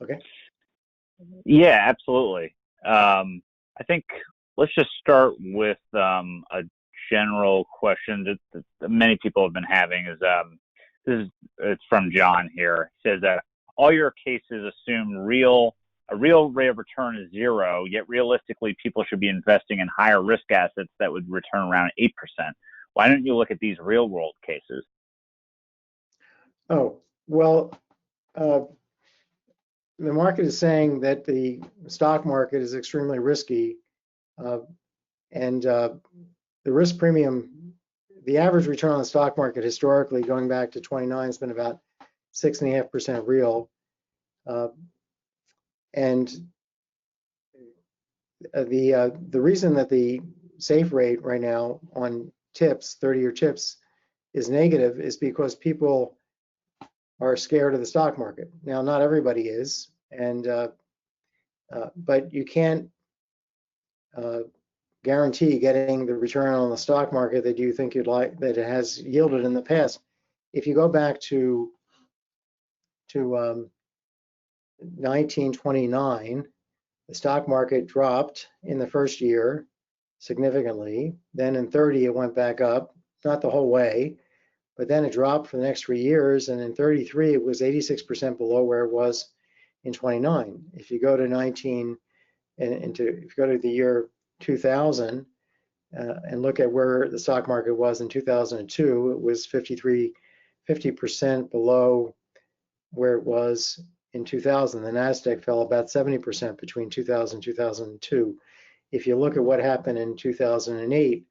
Okay. Yeah, absolutely. I think let's just start with a general question that many people have been having is it's from John here. He says that all your cases assume a real rate of return is zero, yet realistically people should be investing in higher risk assets that would return around 8%. Why don't you look at these real world cases? Oh, well, uh, the market is saying that the stock market is extremely risky, uh, and the risk premium, the average return on the stock market historically, going back to 29, has been about 6.5% real. Uh, and the reason that the safe rate right now on tips, 30-year tips, is negative is because people are scared of the stock market. Now, not everybody is, and but you can't guarantee getting the return on the stock market that you think you'd like, that it has yielded in the past. If you go back to 1929, the stock market dropped in the first year significantly. Then in 30, it went back up, not the whole way, but then it dropped for the next 3 years. And in 33, it was 86% below where it was in 29. If you go to if you go to the year 2000 and look at where the stock market was in 2002, it was 50% below where it was in 2000. The NASDAQ fell about 70% between 2000 and 2002. If you look at what happened in 2008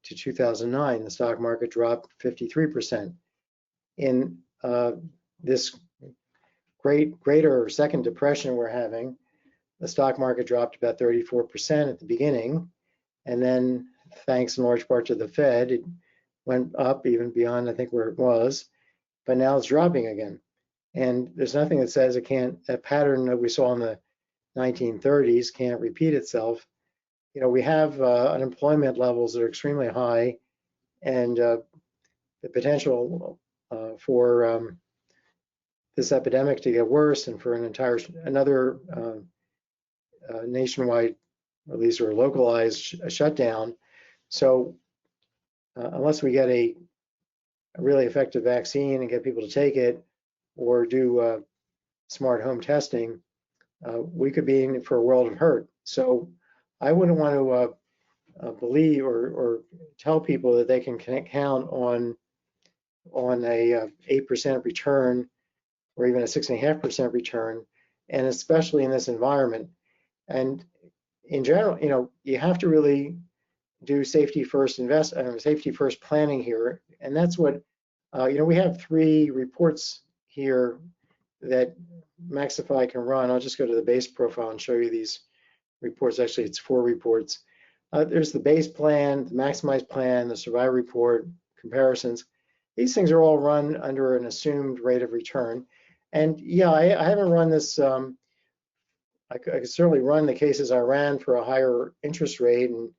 to 2009, the stock market dropped 53%. In this greater second depression we're having, the stock market dropped about 34% at the beginning, and then thanks in large part to the Fed, it went up even beyond, I think, where it was, but now it's dropping again. And there's nothing that says it can't, that pattern that we saw in the 1930s can't repeat itself. You know, we have unemployment levels that are extremely high, and the potential for this epidemic to get worse and for another nationwide, at least, or localized shutdown. So unless we get a really effective vaccine and get people to take it, or do smart home testing, we could be in for a world of hurt. So I wouldn't want to believe or tell people that they can count on a 8% return or even a 6.5% return, and especially in this environment. And in general, you know, you have to really do safety first planning here, and that's what you know. We have 3 reports here that Maxify can run. I'll just go to the base profile and show you these reports. Actually, it's 4 reports. There's the base plan, the maximized plan, the survivor report, comparisons. These things are all run under an assumed rate of return. And yeah, I haven't run this. I could certainly run the cases I ran for a higher interest rate, and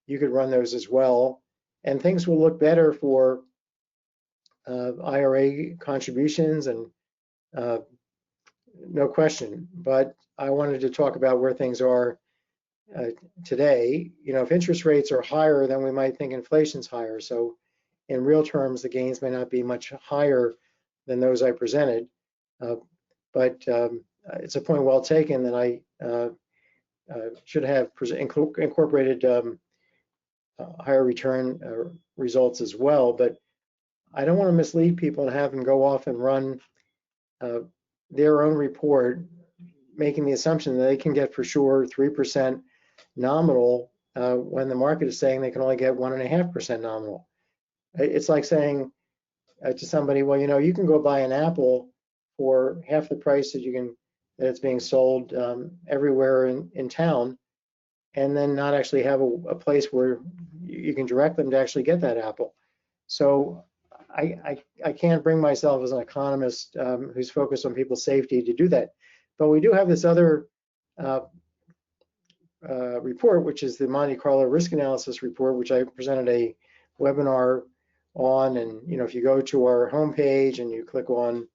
you could run those as well. And things will look better for IRA contributions, and no question. But I wanted to talk about where things are today. You know, if interest rates are higher, then we might think inflation's higher. So in real terms, the gains may not be much higher than those I presented. But it's a point well taken that I should have incorporated higher return results as well. But I don't want to mislead people and have them go off and run their own report, making the assumption that they can get for sure 3% nominal when the market is saying they can only get 1.5% nominal. It's like saying to somebody, well, you know, you can go buy an apple for half the price that it's being sold everywhere in town, and then not actually have a place where you can direct them to actually get that apple. So I can't bring myself as an economist who's focused on people's safety to do that. But we do have this other report, which is the Monte Carlo risk analysis report, which I presented a webinar on. And you know, if you go to our homepage and you click on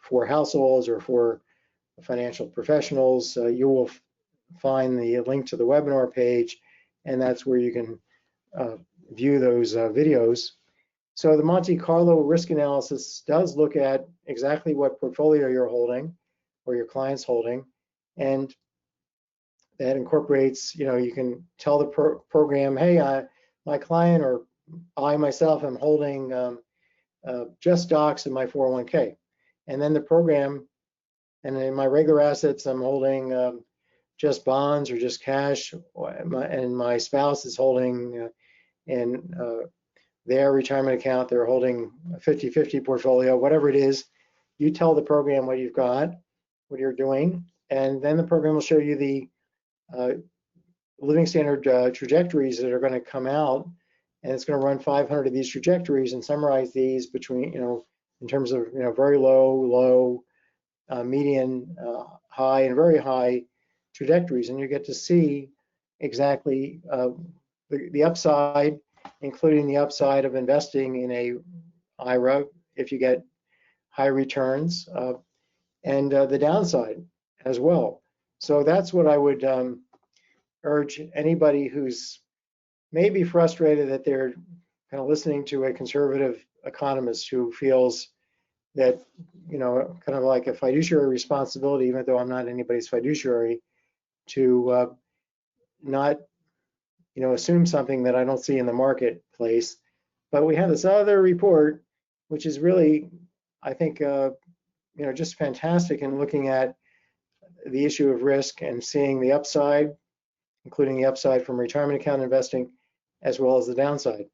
for households or for financial professionals. You will find the link to the webinar page, and that's where you can view those videos. So the Monte Carlo risk analysis does look at exactly what portfolio you're holding or your client's holding, and that incorporates, you can tell the program, hey, my client or I myself am holding just stocks in my 401k. And then the program, and in my regular assets, I'm holding just bonds or just cash, and my spouse is holding in their retirement account, they're holding a 50-50 portfolio, whatever it is. You tell the program what you've got, what you're doing, and then the program will show you the living standard trajectories that are going to come out, and it's going to run 500 of these trajectories and summarize these between, in terms of, very low, median, high, and very high trajectories, and you get to see exactly the upside, including the upside of investing in a IRA if you get high returns, and the downside as well. So that's what I would urge anybody who's maybe frustrated that they're kind of listening to a conservative economist who feels that, kind of like a fiduciary responsibility, even though I'm not anybody's fiduciary, to not, assume something that I don't see in the marketplace. But we have this other report, which is really, I think, just fantastic in looking at the issue of risk and seeing the upside, including the upside from retirement account investing, as well as the downside.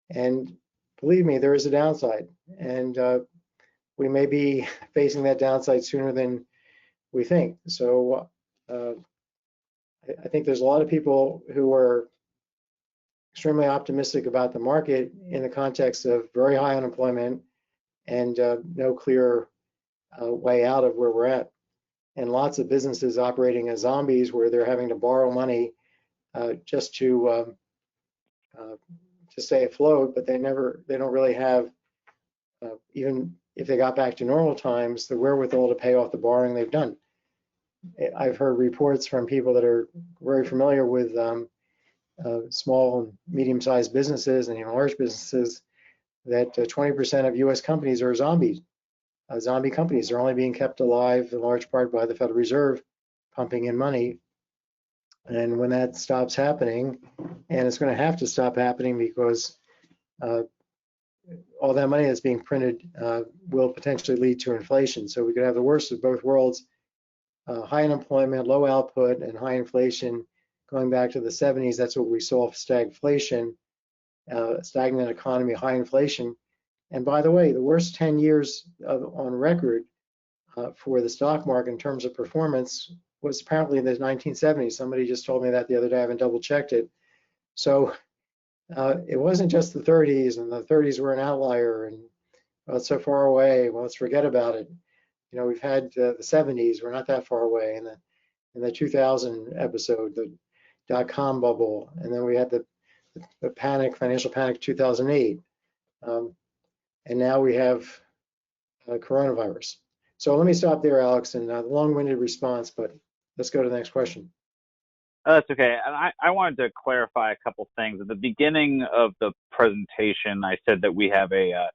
And believe me, there is a downside, and we may be facing that downside sooner than we think. So I think there's a lot of people who are extremely optimistic about the market in the context of very high unemployment and no clear way out of where we're at. And lots of businesses operating as zombies where they're having to borrow money just to stay afloat, but they don't really have, even if they got back to normal times, the wherewithal to pay off the borrowing they've done. I've heard reports from people that are very familiar with small and medium-sized businesses and even large businesses that 20% of U.S. companies are zombies. Zombie companies are only being kept alive in large part by the Federal Reserve pumping in money. And when that stops happening, and it's going to have to stop happening because all that money that's being printed will potentially lead to inflation. So we could have the worst of both worlds, high unemployment, low output, and high inflation. Going back to the 70s, that's what we saw, stagflation, stagnant economy, high inflation. And by the way, the worst 10 years on record for the stock market in terms of performance was apparently in the 1970s. Somebody just told me that the other day. I haven't double checked it. So it wasn't just the 30s, and the 30s were an outlier, and well, it's so far away. Well, let's forget about it. We've had the 70s. We're not that far away. In the 2000 episode, the dot-com bubble, and then we had the financial panic, 2008. And now we have coronavirus. So let me stop there, Alex, and a long-winded response, but let's go to the next question. That's okay. And I wanted to clarify a couple things. At the beginning of the presentation, I said that we have a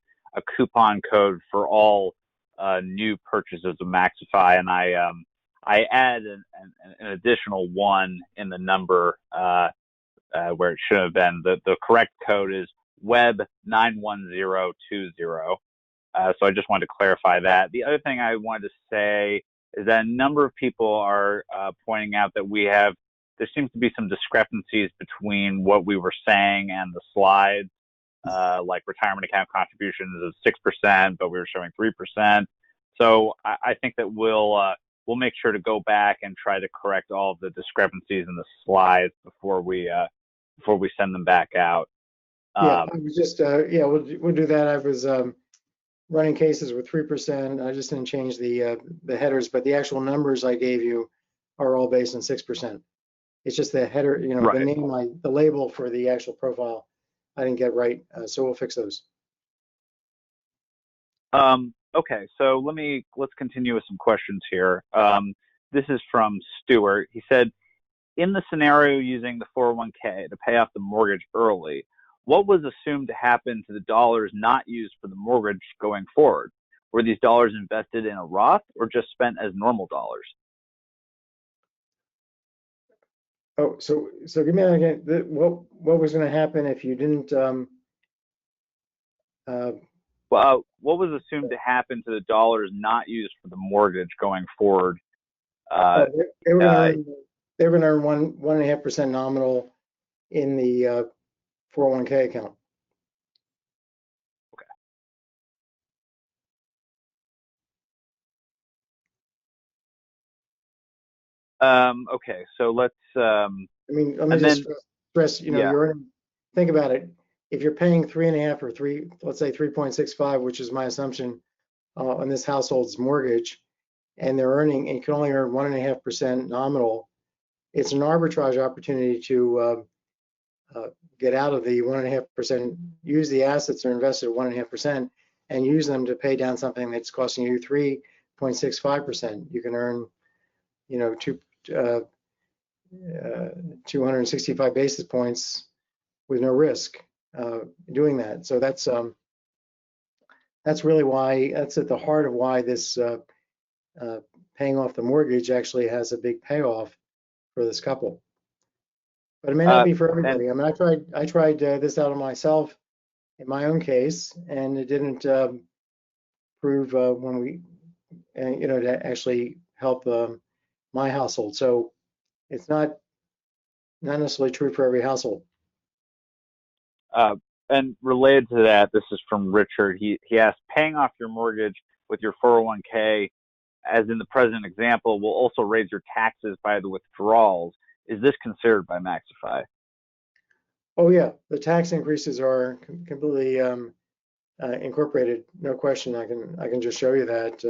coupon code for all new purchases of Maxify, and I add an additional one in the number where it should have been. The correct code is Web 91020. So I just wanted to clarify that. The other thing I wanted to say is that a number of people are pointing out that there seems to be some discrepancies between what we were saying and the slides, like retirement account contributions is 6%, but we were showing 3%. So I think that we'll make sure to go back and try to correct all of the discrepancies in the slides before we send them back out. I was just we'll do that. I was running cases with 3%. I just didn't change the headers, but the actual numbers I gave you are all based on 6%. It's just the header, right. The name, the label for the actual profile, I didn't get right. So we'll fix those. Okay, so let's continue with some questions here. This is from Stuart. He said, in the scenario using the 401k to pay off the mortgage early, what was assumed to happen to the dollars not used for the mortgage going forward? Were these dollars invested in a Roth or just spent as normal dollars? Oh, so give me that again. What was going to happen if you didn't? Well, what was assumed to happen to the dollars not used for the mortgage going forward? They were going to earn 1.5% nominal in the 401k account. Okay, so let's. I mean, let me just stress. You know, yeah. you're earning. Think about it. If you're paying 3.5 or 3, let's say 3.65, which is my assumption on this household's mortgage, and they're earning, and you can only earn 1.5% nominal, it's an arbitrage opportunity to get out of the 1.5%, use the assets that are invested at 1.5%, and use them to pay down something that's costing you 3.65%. You can earn, you know, 265 basis points with no risk doing that. So that's really why, that's at the heart of why this paying off the mortgage actually has a big payoff for this couple. But it may not be for everybody. I mean, I tried this out on myself in my own case, and it didn't prove when we, you know, to actually help my household. So it's not necessarily true for every household. And related to that, this is from Richard. He asked, paying off your mortgage with your 401k, as in the present example, will also raise your taxes by the withdrawals. Is this considered by Maxify? Oh yeah, the tax increases are completely incorporated, no question. I can just show you that.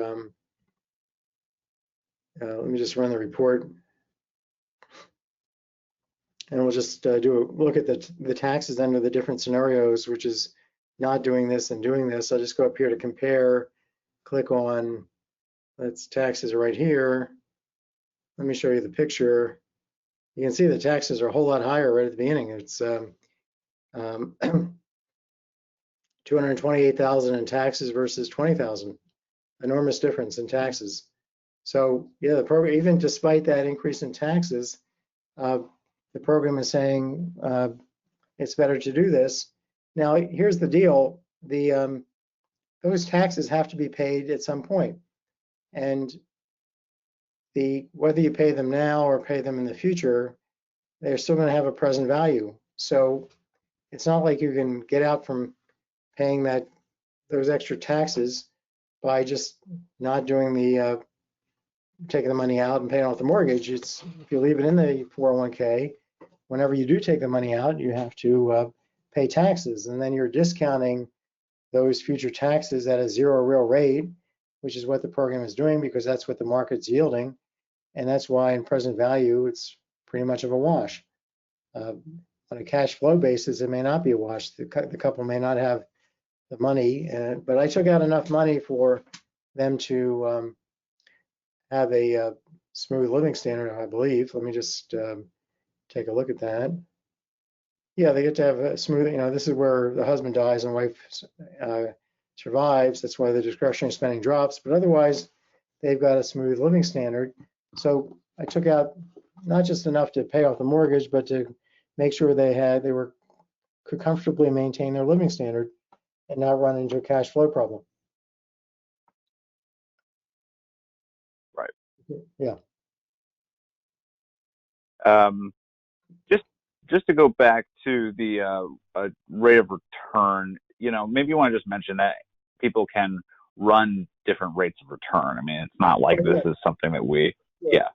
Let me just run the report, and we'll just do a look at the taxes under the different scenarios, which is not doing this and doing this. I'll just go up here to compare, click on, that's taxes right here. Let me show you the picture. You can see the taxes are a whole lot higher right at the beginning. It's 228,000 in taxes versus 20,000. Enormous difference in taxes. So yeah, the program, even despite that increase in taxes, the program is saying it's better to do this. Now, here's the deal: those taxes have to be paid at some point, and whether you pay them now or pay them in the future, they're still going to have a present value. So it's not like you can get out from paying those extra taxes by just not doing taking the money out and paying off the mortgage. It's, if you leave it in the 401k, whenever you do take the money out, you have to pay taxes, and then you're discounting those future taxes at a zero real rate, which is what the program is doing because that's what the market's yielding, and that's why in present value it's pretty much of a wash. On a cash flow basis, it may not be a wash. The couple may not have the money, but I took out enough money for them to have a smooth living standard, I believe. Let me just take a look at that. Yeah, they get to have a smooth, you know, this is where the husband dies and wife survives. That's why the discretionary spending drops, but otherwise they've got a smooth living standard. So I took out not just enough to pay off the mortgage, but to make sure could comfortably maintain their living standard and not run into a cash flow problem. Right. Yeah. Just to go back to the rate of return, you know, maybe you want to just mention that people can run different rates of return. I mean, it's not like this is something that yeah.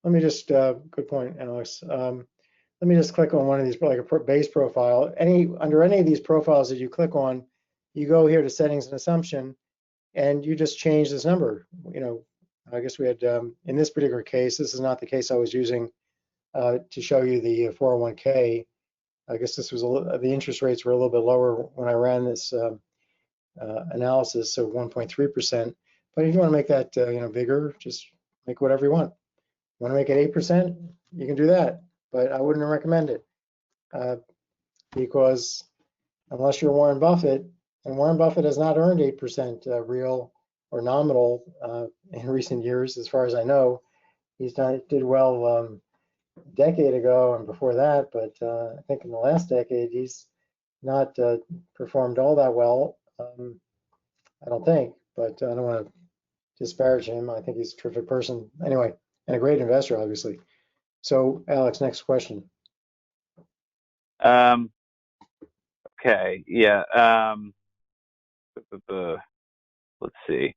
Let me just, good point, Alex. Let me just click on one of these, like a base profile. Under any of these profiles that you click on, you go here to settings and assumption, and you just change this number. You know, I guess we had, in this particular case, this is not the case I was using to show you the 401k. I guess this was the interest rates were a little bit lower when I ran this analysis, so 1.3%. But if you want to make that bigger, just make whatever you want. You want to make it 8%, you can do that, but I wouldn't recommend it because unless you're Warren Buffett, and Warren Buffett has not earned 8% real or nominal in recent years, as far as I know. Did well a decade ago and before that, but I think in the last decade he's not performed all that well. I don't think, but I don't want to disparage him. I think he's a terrific person anyway, and a great investor, obviously. So, Alex, next question. Okay, yeah. Let's see.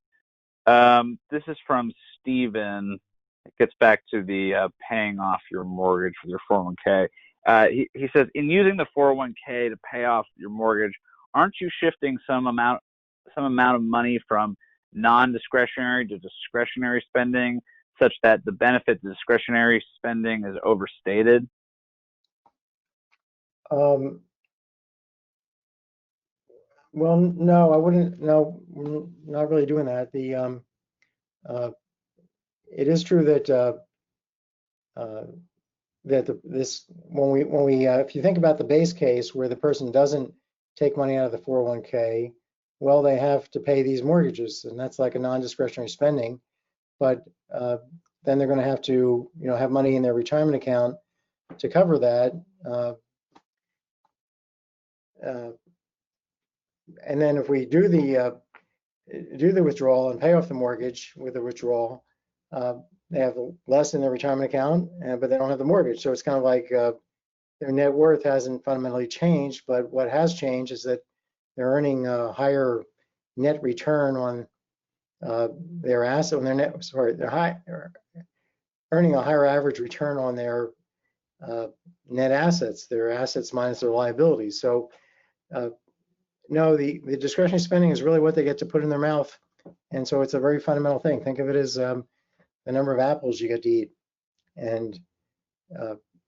This is from Steven. It gets back to the paying off your mortgage with your 401k. He says, in using the 401k to pay off your mortgage, aren't you shifting some amount of money from non-discretionary to discretionary spending, such that the benefit to discretionary spending is overstated? Well, no, I wouldn't. No, not really doing that. It is true that if you think about the base case where the person doesn't take money out of the 401k, well, they have to pay these mortgages, and that's like a non-discretionary spending. But then they're going to have to, have money in their retirement account to cover that. And then if we do the withdrawal and pay off the mortgage with the withdrawal, they have less in their retirement account, but they don't have the mortgage. So it's kind of like their net worth hasn't fundamentally changed, but what has changed is that they're earning a higher net return on their asset. They're earning a higher average return on their net assets, their assets minus their liabilities. So no, the discretionary spending is really what they get to put in their mouth, and so it's a very fundamental thing. Think of it as the number of apples you get to eat, and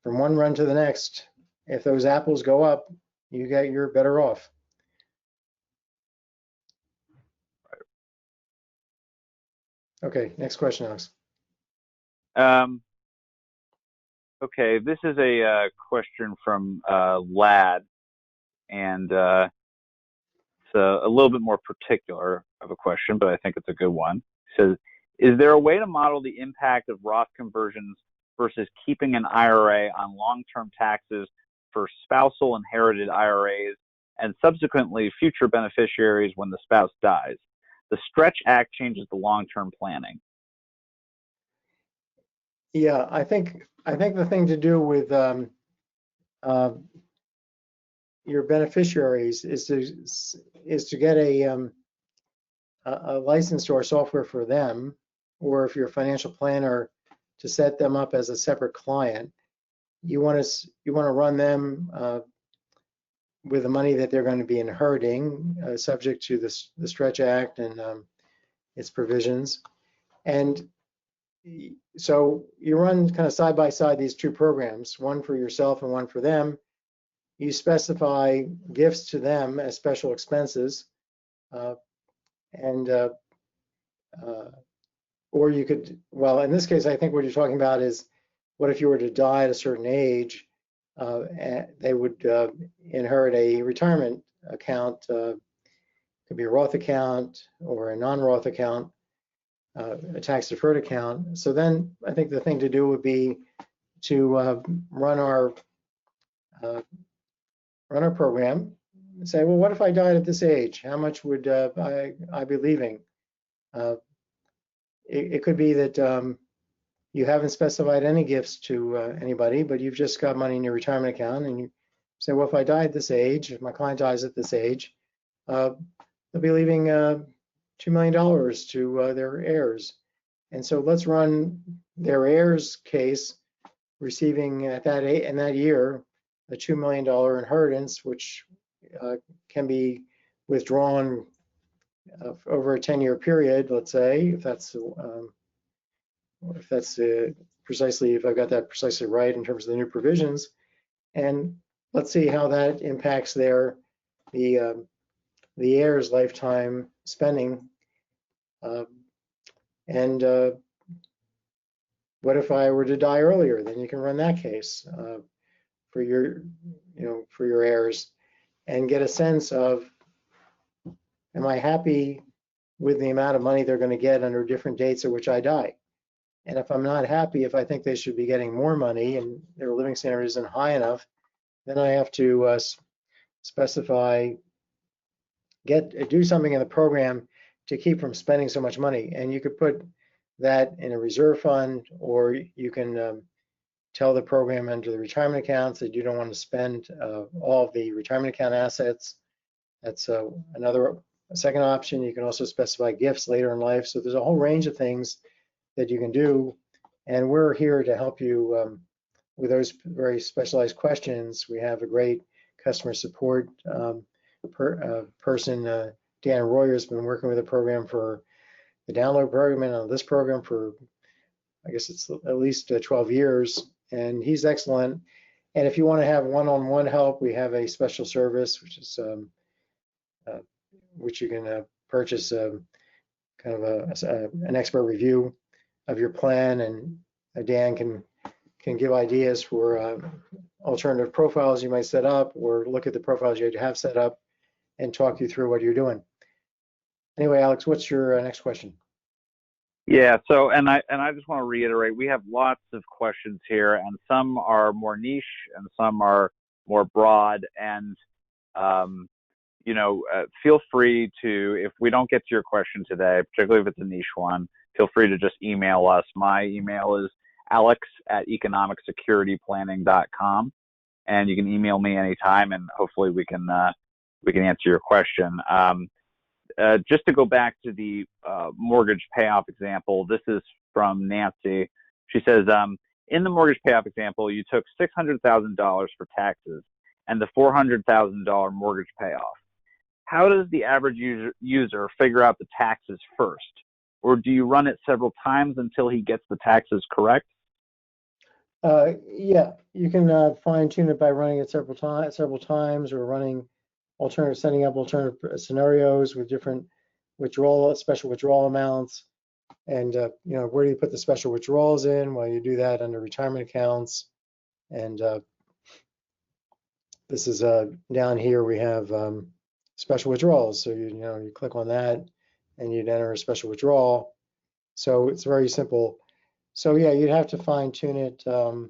from one run to the next, if those apples go up, you're better off. Okay, next question, Alex. Okay, this is a question from Lad, and it's a little bit more particular of a question, but I think it's a good one. It says, is there a way to model the impact of Roth conversions versus keeping an IRA on long-term taxes for spousal inherited IRAs and subsequently future beneficiaries when the spouse dies? The Stretch Act changes the long-term planning. Yeah, I think the thing to do with your beneficiaries is to get a license to our software for them, or if you're a financial planner, to set them up as a separate client. You want to run them with the money that they're going to be inheriting, subject to the Stretch Act and its provisions. And so you run kind of side by side these two programs, one for yourself and one for them. You specify gifts to them as special expenses, or you could, well, in this case, I think what you're talking about is, what if you were to die at a certain age, they would inherit a retirement account, could be a Roth account or a non-Roth account, a tax-deferred account. So then I think the thing to do would be to run our program and say, well, what if I died at this age? How much would I be leaving? It could be that you haven't specified any gifts to anybody, but you've just got money in your retirement account, and you say, well, if I die at this age, if my client dies at this age, they'll be leaving $2 million to their heirs. And so let's run their heirs case, receiving in that year a $2 million inheritance, which can be withdrawn over a 10-year period, let's say, if I've got that precisely right in terms of the new provisions. And let's see how that impacts the the heir's lifetime spending. And what if I were to die earlier? Then you can run that case for your, for your heirs, and get a sense of, am I happy with the amount of money they're going to get under different dates at which I die? And if I'm not happy, if I think they should be getting more money and their living standard isn't high enough, then I have to specify, do something in the program to keep from spending so much money. And you could put that in a reserve fund, or you can tell the program under the retirement accounts that you don't want to spend all of the retirement account assets. That's a second option. You can also specify gifts later in life. So there's a whole range of things that you can do. And we're here to help you with those very specialized questions. We have a great customer support person. Dan Royer has been working with the program for the download program and on this program for, I guess it's at least 12 years. And he's excellent. And if you want to have one-on-one help, we have a special service, which is which you can purchase kind of an expert review of your plan, and Dan can give ideas for alternative profiles you might set up, or look at the profiles you have set up and talk you through what you're doing. Anyway, Alex, what's your next question? Yeah, so and I just want to reiterate, we have lots of questions here, and some are more niche and some are more broad, and feel free to, if we don't get to your question today, particularly if it's a niche one, feel free to just email us. My email is alex@economicsecurityplanning.com, and you can email me anytime, and hopefully we can answer your question. Just to go back to the mortgage payoff example, this is from Nancy. She says, in the mortgage payoff example, you took $600,000 for taxes and the $400,000 mortgage payoff. How does the average user figure out the taxes first? Or do you run it several times until he gets the taxes correct? Yeah, you can fine tune it by running it several times, or setting up alternative scenarios with different special withdrawal amounts. And where do you put the special withdrawals in? Well, you do that under retirement accounts. And this is down here we have special withdrawals. So you click on that and you'd enter a special withdrawal. So it's very simple. So yeah, you'd have to fine tune it. The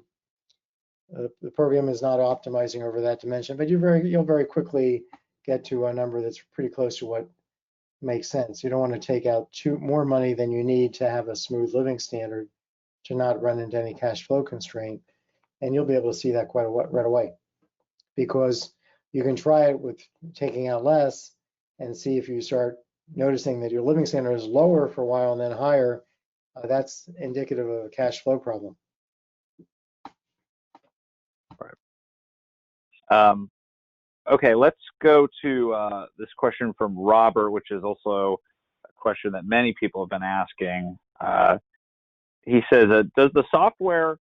program is not optimizing over that dimension, but you'll very quickly get to a number that's pretty close to what makes sense. You don't want to take out more money than you need to have a smooth living standard, to not run into any cash flow constraint. And you'll be able to see that right away, because you can try it with taking out less and see if you start noticing that your living standard is lower for a while and then higher. That's indicative of a cash flow problem. Right. Okay, let's go to this question from Robert, which is also a question that many people have been asking. He says, does the software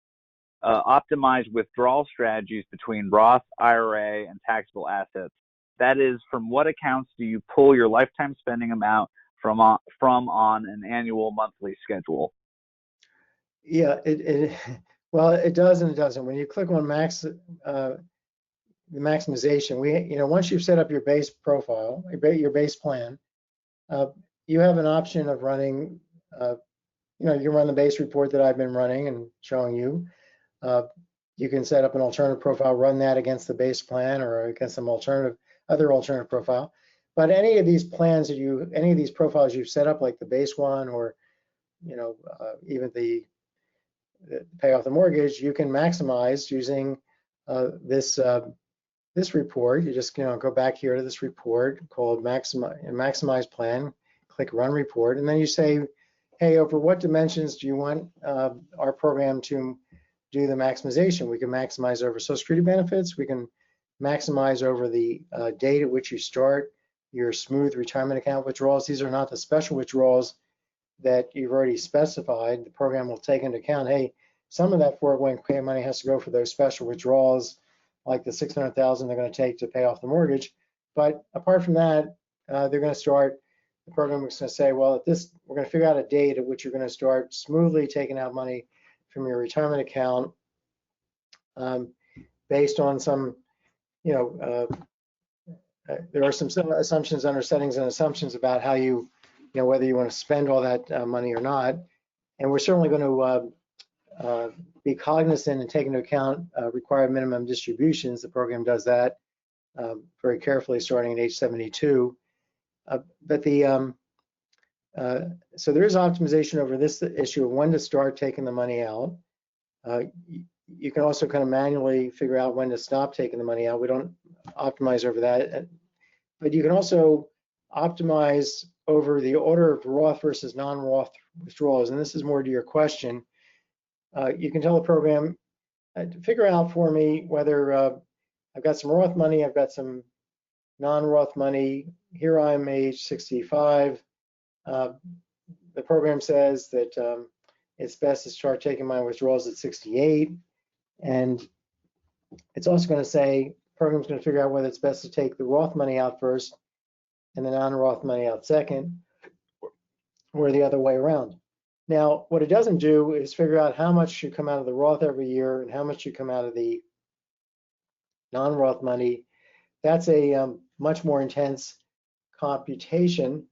optimize withdrawal strategies between Roth, IRA, and taxable assets? That is, from what accounts do you pull your lifetime spending amount from on an annual, monthly schedule? Yeah, well, it does and it doesn't. When you click on the maximization, once you've set up your base profile, your base plan, you have an option of running, you can run the base report that I've been running and showing you. You can set up an alternative profile, run that against the base plan or against some other alternative profile. But any of these plans any of these profiles you've set up, like the base one, or even the pay off the mortgage, you can maximize using this report. You just go back here to this report called maximize plan, click run report, and then you say, hey, over what dimensions do you want our program to do the maximization? We can maximize over Social Security benefits. We can maximize over the date at which you start your smooth retirement account withdrawals. These are not the special withdrawals that you've already specified. The program will take into account, hey, some of that 401k money has to go for those special withdrawals, like the $600,000 they're going to take to pay off the mortgage. But apart from that, they're going to start, the program is going to say, well, we're going to figure out a date at which you're going to start smoothly taking out money from your retirement account based on some, there are some assumptions under settings and assumptions about how whether you want to spend all that money or not. And we're certainly going to be cognizant and take into account required minimum distributions. The program does that very carefully starting at age 72. But so there is optimization over this issue of when to start taking the money out. You can also kind of manually figure out when to stop taking the money out. We don't optimize over that. But you can also optimize over the order of Roth versus non-Roth withdrawals. And this is more to your question. You can tell the program, figure out for me whether I've got some Roth money, I've got some non-Roth money. Here I'm age 65. The program says that it's best to start taking my withdrawals at 68. And it's also going to say, the program's going to figure out whether it's best to take the Roth money out first and the non-Roth money out second, or the other way around. Now, what it doesn't do is figure out how much should come out of the Roth every year and how much should come out of the non-Roth money. That's a much more intense computation.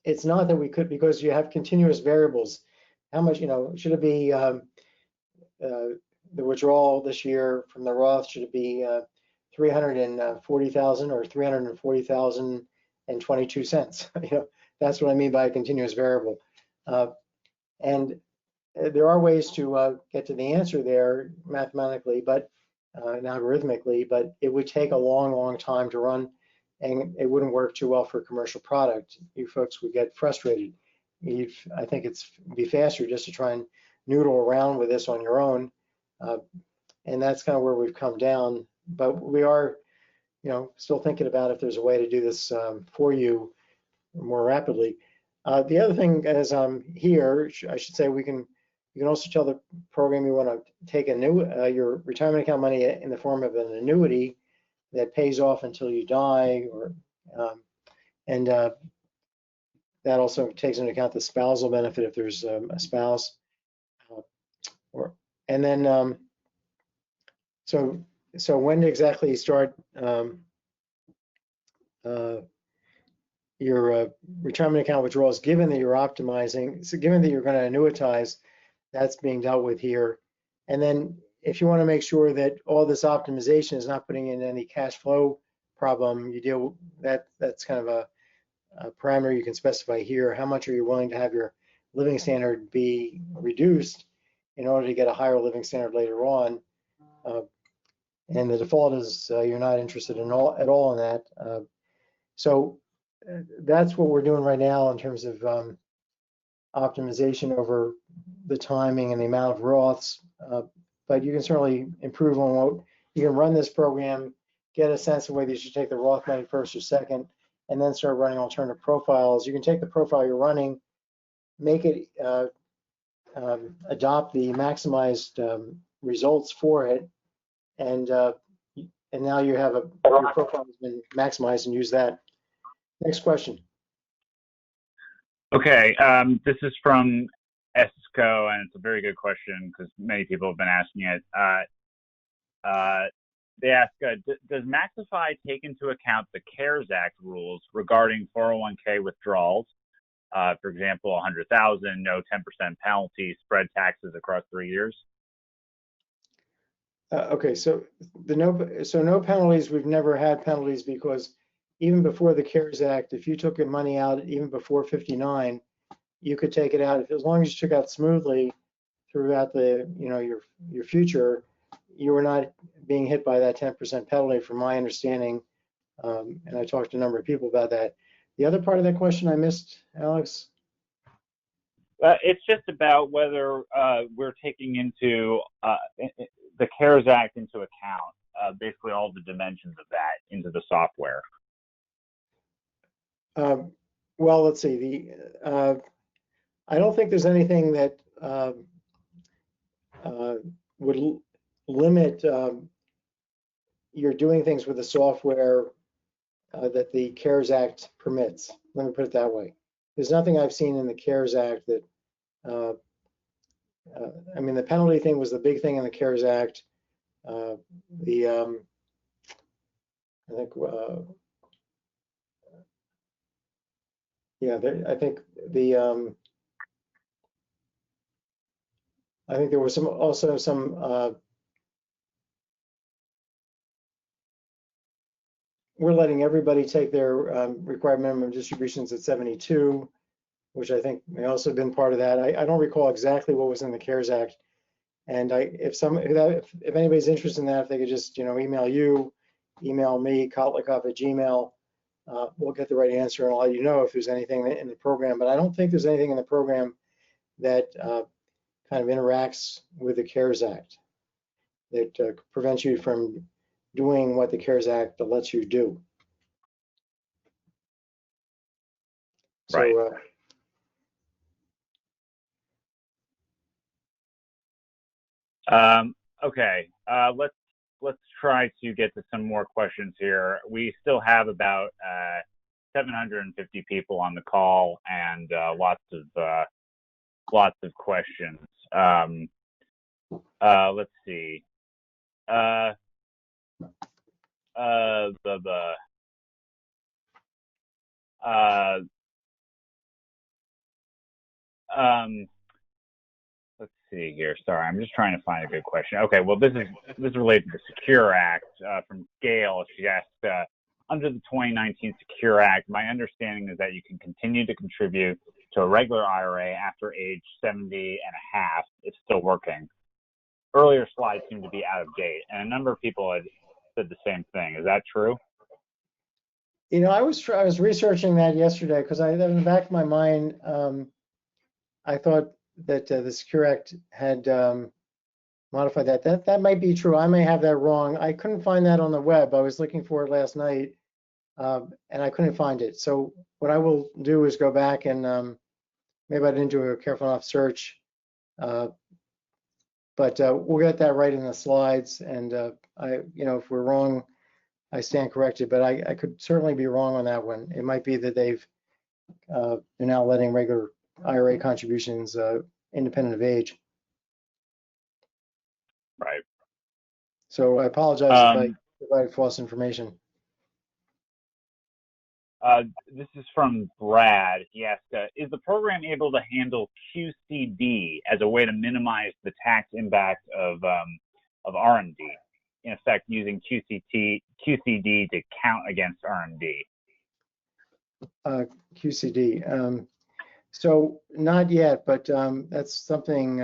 It's not that we could, because you have continuous variables. How much, should it be the withdrawal this year from the Roth, should it be 340,000 or 340,022 cents? That's what I mean by a continuous variable. And there are ways to get to the answer there mathematically, but and algorithmically, but it would take a long, long time to run, and it wouldn't work too well for a commercial product. You folks would get frustrated. I think it's be faster just to try and noodle around with this on your own, and that's kind of where we've come down. But we are, still thinking about if there's a way to do this for you more rapidly. The other thing is here, I should say, you can also tell the program you want to take your retirement account money in the form of an annuity that pays off until you die, or and that also takes into account the spousal benefit if there's a spouse. And then so when to exactly start your retirement account withdrawals, given that you're optimizing, so given that you're going to annuitize, that's being dealt with here. And then if you want to make sure that all this optimization is not putting in any cash flow problem, you deal that. That's kind of a parameter you can specify here. How much are you willing to have your living standard be reduced in order to get a higher living standard later on? And the default is you're not interested at all in that. So that's what we're doing right now in terms of optimization over the timing and the amount of Roths. But you can certainly improve on what you can run this program, get a sense of whether you should take the Roth money first or second, and then start running alternative profiles. You can take the profile you're running, make it adopt the maximized results for it, and now you have your profile has been maximized, and use that. Next question. Okay, this is from Esco, and it's a very good question because many people have been asking it. They ask, does Maxify take into account the CARES Act rules regarding 401k withdrawals? For example, 100,000, no 10% penalty, spread taxes across 3 years. Okay, so no penalties. We've never had penalties because even before the CARES Act, if you took your money out even before 59, you could take it out as long as you took out smoothly throughout the your future. You were not being hit by that 10% penalty, from my understanding, and I talked to a number of people about that. The other part of that question I missed, Alex? It's just about whether we're taking into the CARES Act into account, basically all the dimensions of that into the software. Well, let's see. I don't think there's anything that would limit your doing things with the software that the CARES Act permits. Let me put it that way. There's nothing I've seen in the CARES Act that, I mean, the penalty thing was the big thing in the CARES Act. I think, yeah, I think there was also some. We're letting everybody take their required minimum distributions at 72, which I think may also have been part of that. I don't recall exactly what was in the CARES Act. And if anybody's interested in that, if they could just, email you, email me, kotlikov@gmail. We'll get the right answer and I'll let you know if there's anything in the program. But I don't think there's anything in the program that kind of interacts with the CARES Act that prevents you from doing what the CARES Act lets you do. Right. Okay. Let's try to get to some more questions here. We still have about 750 people on the call and lots of questions. Let's see. Let's see here. Sorry, I'm just trying to find a good question. Okay, well, this is related to the Secure Act from Gail. She asked, under the 2019 Secure Act, my understanding is that you can continue to contribute to a regular IRA after age 70 and a half. It's still working. Earlier slides seem to be out of date, and a number of people had said the same thing. Is that true? I was researching that yesterday because in the back of my mind, I thought that the Secure Act had modified that. That might be true. I may have that wrong. I couldn't find that on the web. I was looking for it last night, and I couldn't find it. So what I will do is go back and maybe I didn't do a careful enough search, but we'll get that right in the slides. And if we're wrong, I stand corrected. But I could certainly be wrong on that one. It might be that they're now letting regular IRA contributions independent of age. Right. So I apologize if I provided false information. This is from Brad. He asked, is the program able to handle QCD as a way to minimize the tax impact of RMD? In effect, using QCD to count against RMD. QCD. So not yet, but that's something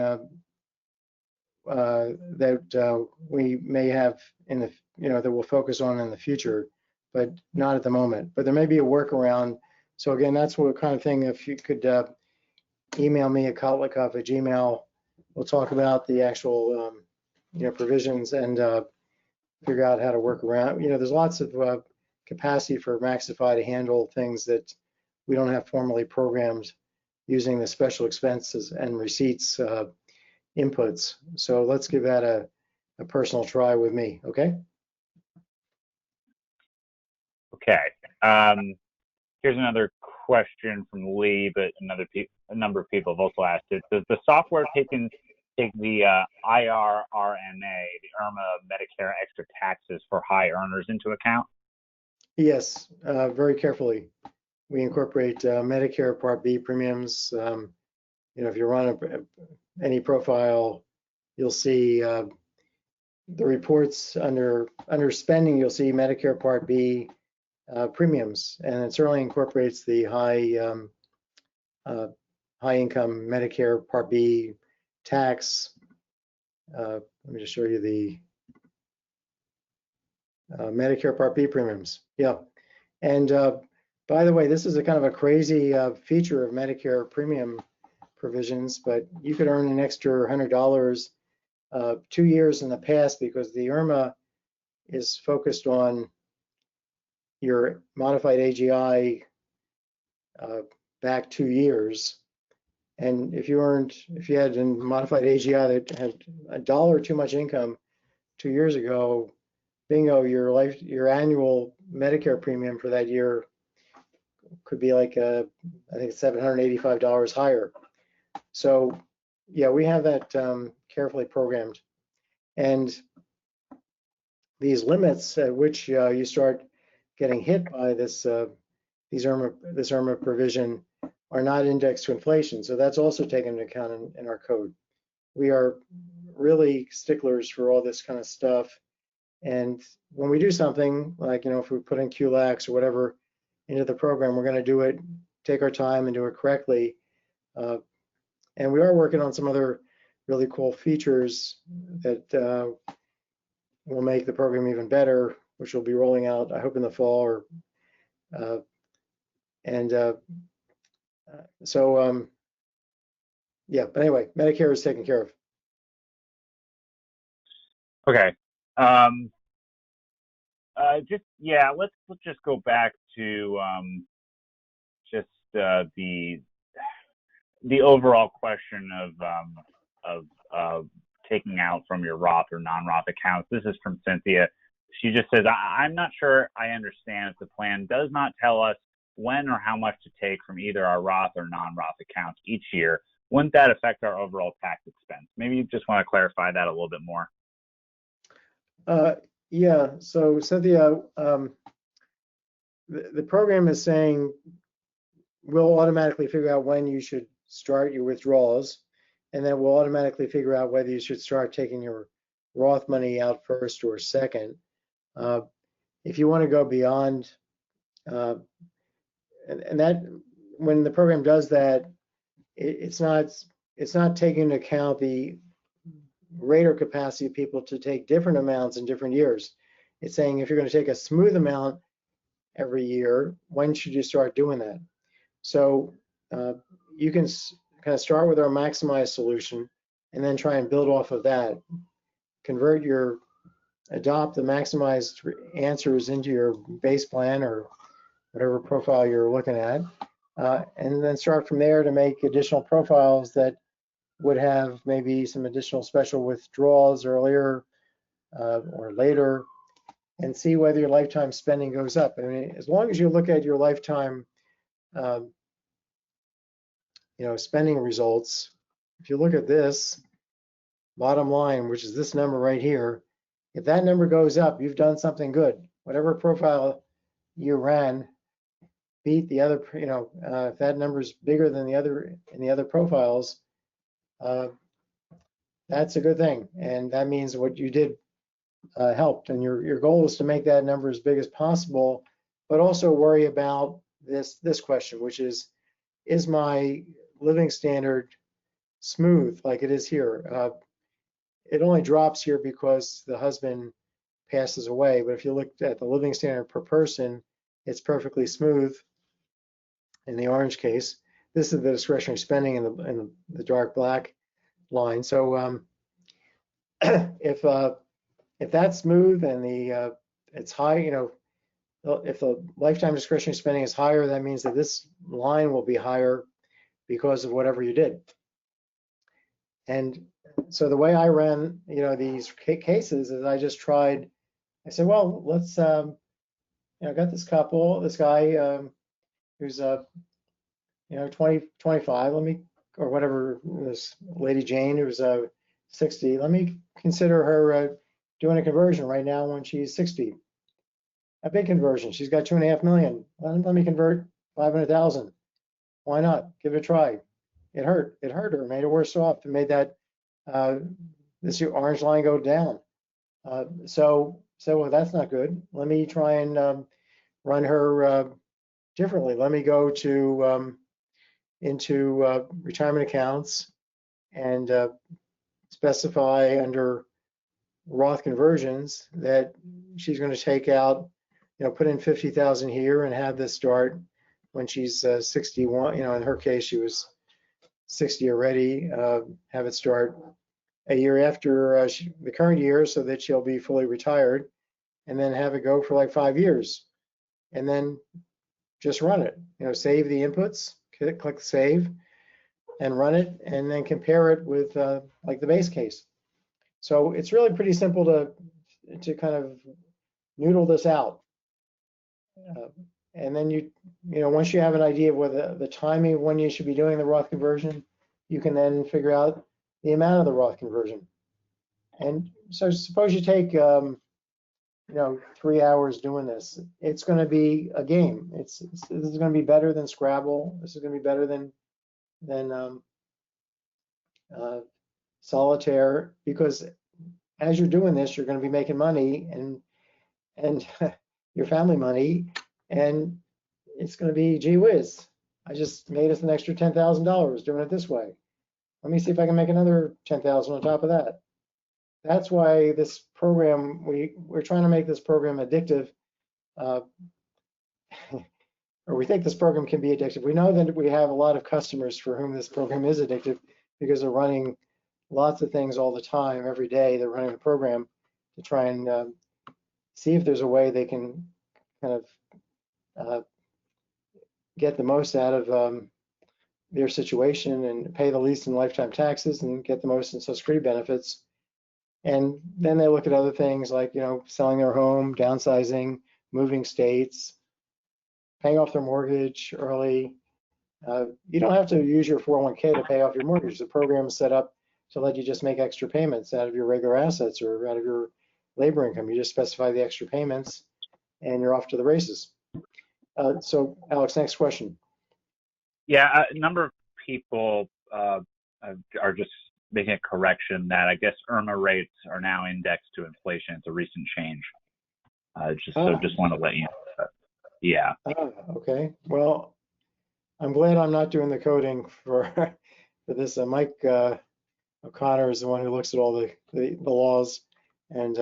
that we may have in the, that we'll focus on in the future, but not at the moment. But there may be a workaround. So again, that's what kind of thing, if you could email me at kotlikov@gmail, we'll talk about the actual, provisions and figure out how to work around. There's lots of capacity for Maxify to handle things that we don't have formally programmed using the special expenses and receipts inputs. So let's give that a personal try with me, okay? Okay. Here's another question from Lee, but a number of people have also asked it. Does the software take the IRRMA, the IRMA Medicare extra taxes for high earners into account? Yes, very carefully. We incorporate Medicare Part B premiums. If you run any profile, you'll see the reports under spending. You'll see Medicare Part B premiums, and it certainly incorporates the high income Medicare Part B tax. Let me just show you the Medicare Part B premiums. Yeah, and by the way, this is a kind of a crazy feature of Medicare premium provisions, but you could earn an extra $100 2 years in the past because the IRMA is focused on your modified AGI back 2 years. And if you had a modified AGI that had $1 too much income 2 years ago, bingo, your annual Medicare premium for that year could be like I think $785 higher. So yeah, we have that carefully programmed. And these limits at which you start getting hit by this IRMA provision are not indexed to inflation. So that's also taken into account in our code. We are really sticklers for all this kind of stuff. And when we do something like, if we put in QLACs or whatever into the program, we're going to do it, take our time and do it correctly. And we are working on some other really cool features that will make the program even better, which will be rolling out, I hope, in the fall. Or yeah. But anyway, Medicare is taken care of. Okay. Let's just go back to just the overall question of taking out from your Roth or non-Roth accounts. This is from Cynthia. She just says, I'm not sure I understand if the plan does not tell us when or how much to take from either our Roth or non-Roth accounts each year. Wouldn't that affect our overall tax expense? Maybe you just want to clarify that a little bit more. Yeah, so Cynthia, the program is saying we'll automatically figure out when you should start your withdrawals, and then we'll automatically figure out whether you should start taking your Roth money out first or second. If you want to go beyond, and that when the program does that, it's not taking into account the greater capacity of people to take different amounts in different years. It's saying if you're going to take a smooth amount every year, when should you start doing that? So you can kind of start with our maximized solution and then try and build off of that. Adopt the maximized answers into your base plan or whatever profile you're looking at, and then start from there to make additional profiles that would have maybe some additional special withdrawals earlier or later, and see whether your lifetime spending goes up. I mean, as long as you look at your lifetime, spending results, if you look at this bottom line, which is this number right here, if that number goes up, you've done something good. Whatever profile you ran beat the other, if that number is bigger than the other profiles, that's a good thing, and that means what you did helped. And your goal is to make that number as big as possible, but also worry about this question, which is my living standard smooth like it is here? It only drops here because the husband passes away, but if you look at the living standard per person, it's perfectly smooth in the orange case. This is the discretionary spending in the dark black line. So if that's smooth and it's high, if the lifetime discretionary spending is higher, that means that this line will be higher because of whatever you did. And so the way I ran, these cases is I just tried. I said, well, let's, I got this guy who's 20, 25. Or whatever, this lady Jane who's 60. Let me consider her doing a conversion right now when she's 60. A big conversion. She's got $2.5 million. Let me convert 500,000. Why not? Give it a try. It hurt her, made her worse off, and made that this orange line go down. So well, that's not good. Let me try and run her differently. Let me go to into retirement accounts and specify under Roth conversions that she's going to take out, put in 50,000 here and have this start when she's 61. In her case, she was 60 already. Have it start a year after the current year so that she'll be fully retired, and then have it go for like 5 years, and then just run it. Save the inputs, click save, and run it, and then compare it with like the base case. So it's really pretty simple to kind of noodle this out. And then once you have an idea of whether the timing of when you should be doing the Roth conversion, you can then figure out the amount of the Roth conversion. And so suppose you take 3 hours doing this. It's going to be a game. This is going to be better than Scrabble. This is going to be better than solitaire, because as you're doing this, you're going to be making money and your family money, and it's going to be, gee whiz, I just made us an extra $10,000 doing it this way. Let me see if I can make another 10,000 on top of that. That's why this program, we're trying to make this program addictive, or we think this program can be addictive. We know that we have a lot of customers for whom this program is addictive because they're running lots of things all the time, every day. They're running the program to try and see if there's a way they can kind of get the most out of their situation and pay the least in lifetime taxes and get the most in Social Security benefits. And then they look at other things like, selling their home, downsizing, moving states, paying off their mortgage early. You don't have to use your 401k to pay off your mortgage. The program is set up to let you just make extra payments out of your regular assets or out of your labor income. You just specify the extra payments and you're off to the races. So Alex, next question. Yeah, a number of people are just making a correction that I guess IRMA rates are now indexed to inflation. It's a recent change. Just want to let you know that. Yeah. Okay. Well, I'm glad I'm not doing the coding for this. Mike O'Connor is the one who looks at all the laws, and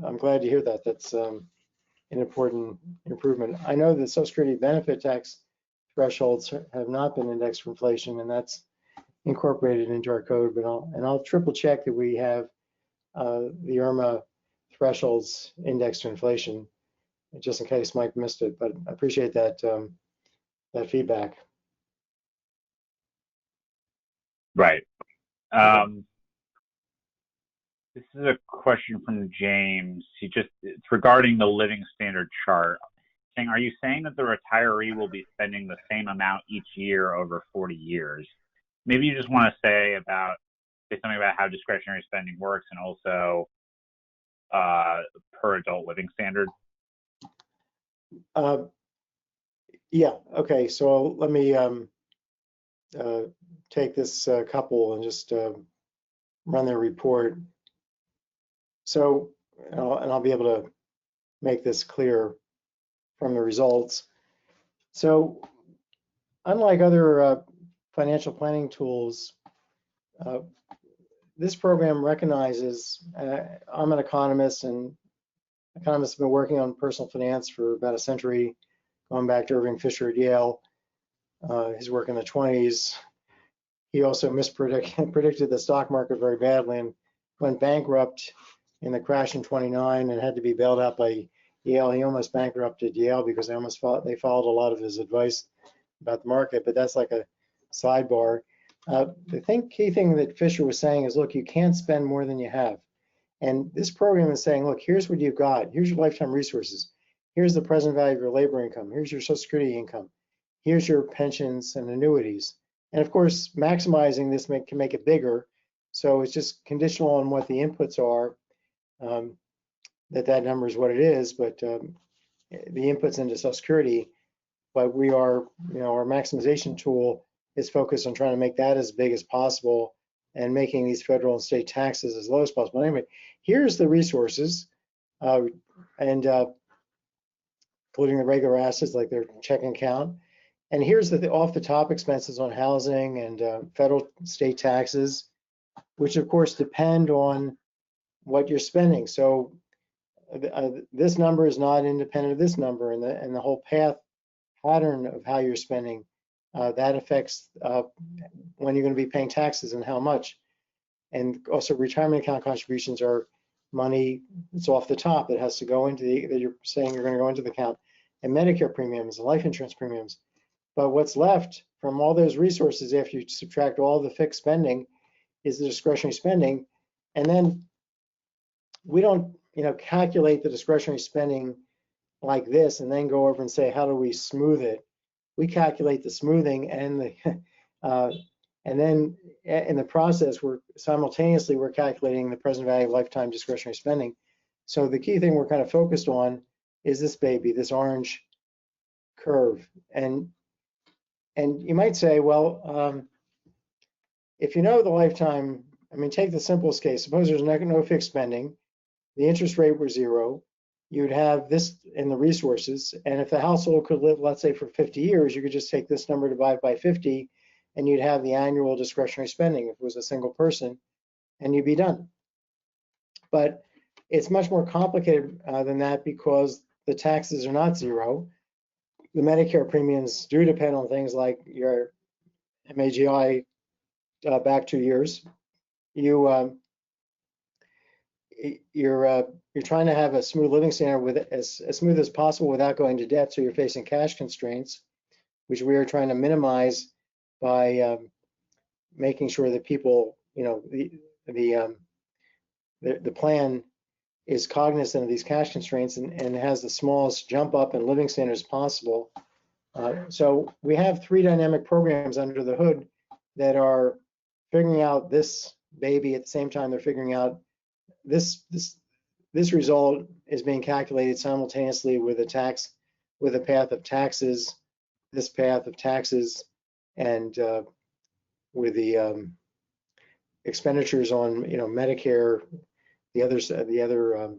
I'm glad to hear that. That's an important improvement. I know that Social Security benefit tax thresholds have not been indexed for inflation, and that's incorporated into our code. But I'll triple check that we have the IRMA thresholds indexed to inflation, just in case Mike missed it. But I appreciate that that feedback. Right. This is a question from James. It's regarding the living standard chart. Saying, are you saying that the retiree will be spending the same amount each year over 40 years? Maybe you just want to say something about how discretionary spending works and also per adult living standard. Yeah. Okay. So let me take this couple and just run their report. So, and I'll be able to make this clear from the results. So, unlike other financial planning tools, this program recognizes, I'm an economist, and economists have been working on personal finance for about a century, going back to Irving Fisher at Yale. His work in the 20s. He also predicted the stock market very badly and went bankrupt in the crash in 29 and had to be bailed out by Yale. He almost bankrupted Yale because they followed a lot of his advice about the market, but that's like a sidebar. The key thing that Fisher was saying is, look, you can't spend more than you have. And this program is saying, look, here's what you've got. Here's your lifetime resources. Here's the present value of your labor income. Here's your Social Security income. Here's your pensions and annuities. And of course, maximizing this can make it bigger. So it's just conditional on what the inputs are, that number is what it is, but the inputs into Social Security. But we are, our maximization tool is focused on trying to make that as big as possible and making these federal and state taxes as low as possible. Anyway, here's the resources, and including the regular assets like their checking account. And here's the off-the-top expenses on housing and federal state taxes, which of course depend on what you're spending. So this number is not independent of this number, and the whole pattern of how you're spending that affects when you're going to be paying taxes and how much. And also, retirement account contributions are money that's off the top that has to go into that you're saying you're going to go into the account, and Medicare premiums and life insurance premiums. But what's left from all those resources after you subtract all the fixed spending is the discretionary spending. And then we don't calculate the discretionary spending like this and then go over and say, how do we smooth it? We calculate the smoothing and the and then in the process, we're calculating the present value of lifetime discretionary spending. So the key thing we're kind of focused on is this baby, this orange curve. And you might say, well, if you know the lifetime, I mean, take the simplest case. Suppose there's no fixed spending, the interest rate were 0. You'd have this in the resources. And if the household could live, let's say, for 50 years, you could just take this number divided by 50, and you'd have the annual discretionary spending if it was a single person, and you'd be done. But it's much more complicated than that because the taxes are not 0. The Medicare premiums do depend on things like your MAGI back 2 years. You're trying to have a smooth living standard with as smooth as possible without going to debt. So you're facing cash constraints, which we are trying to minimize by making sure that people, the plan is cognizant of these cash constraints and has the smallest jump up in living standards possible. So we have 3 dynamic programs under the hood that are figuring out this baby at the same time they're figuring out this result is being calculated simultaneously with a path of taxes, this path of taxes, and with the expenditures on Medicare, the other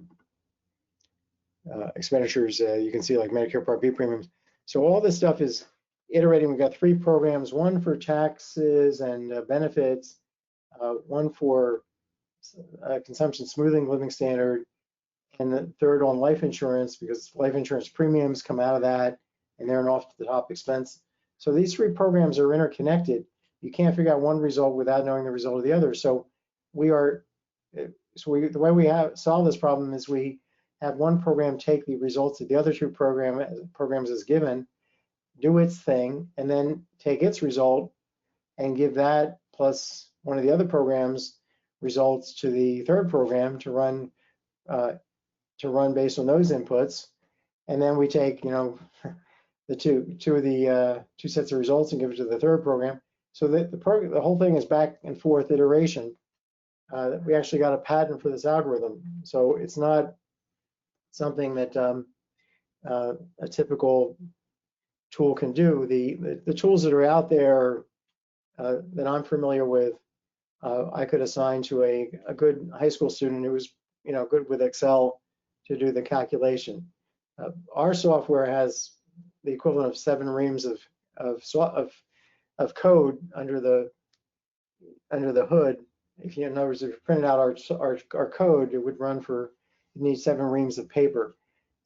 expenditures you can see like Medicare Part B premiums. So all this stuff is iterating. We've got 3 programs: one for taxes and benefits, one for consumption smoothing living standard, and the third on life insurance, because life insurance premiums come out of that and they're an off the top expense. So these 3 programs are interconnected. You can't figure out one result without knowing the result of the other. So the way we solve this problem is we have one program take the results of the other 2 programs as given, do its thing, and then take its result and give that plus one of the other programs results to the third program to run based on those inputs. And then we take the two sets of results and give it to the third program. So the whole thing is back and forth iteration. We actually got a patent for this algorithm, so it's not something that a typical tool can do. The tools that are out there that I'm familiar with, I could assign to a good high school student who was good with Excel to do the calculation. Our software has the equivalent of 7 reams of code under the hood. If you, in other words, if you printed out our code, it would run for, you need 7 reams of paper.